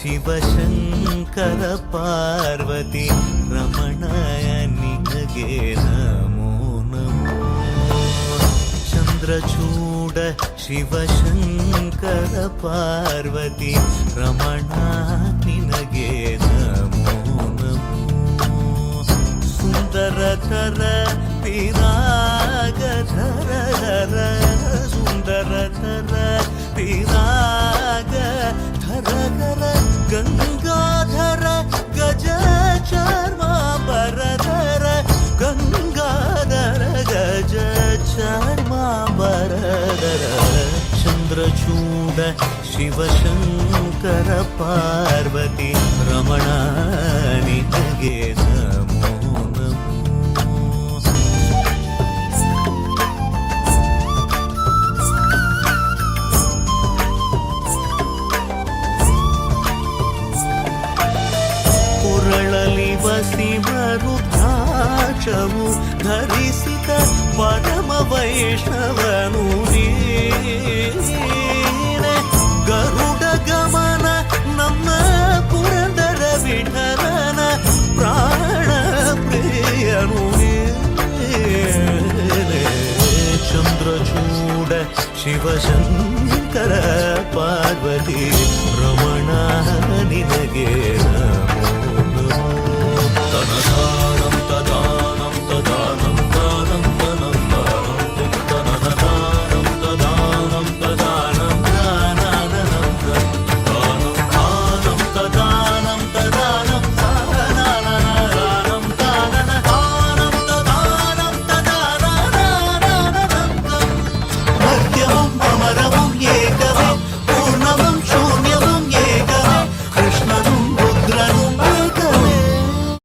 ಶಿವಶಂಕರ ಪಾರ್ವತಿ ರಮಣ ನಿನಗೆ ನಮೋ ನಮೋ. ಚಂದ್ರಚೂಡ ಶಿವಶಂಕರ ಪಾರ್ವತಿ ರಮಣ ನಿನಗೆ ನಮೋ ನಮೋ. ಸುಂದರತರ ಪಿರಾಗಧರ ಧರ ಸುಂದರತರ ಪಿರಾಗ ಧರ ಧರ ಗಂಗಾಧರ ಗಜ ಚರ್ಮಾಂಬರಧರ ಗಂಗಾಧರ ಗಜ ಚರ್ಮಾಂಬರಧರ. ಚಂದ್ರಚೂಡ ಶಿವಶಂಕರ ಪಾರ್ವತಿ ರಮಣ ನಿನಗೆ ನಮೋ ನಮೋ. ಕೊರಳಲಿ ವಸಿಮರುದ್ರಾಕ್ಷವು ಧರಿಸಿದ ಪರಮ ವೈಷ್ಣವನು ನೀನೆ. ಗರುಡ ಗಮನ ನಮ್ಮ ಪುರಂದರ ವಿಠಲನ ಪ್ರಾಣ ಪ್ರಿಯನು ನೀನೆ. ಚಂದ್ರಚೂಡ ಶಿವಶಂಕರ ಪಾರ್ವತಿ ರಮಣ ನಿನಗೆ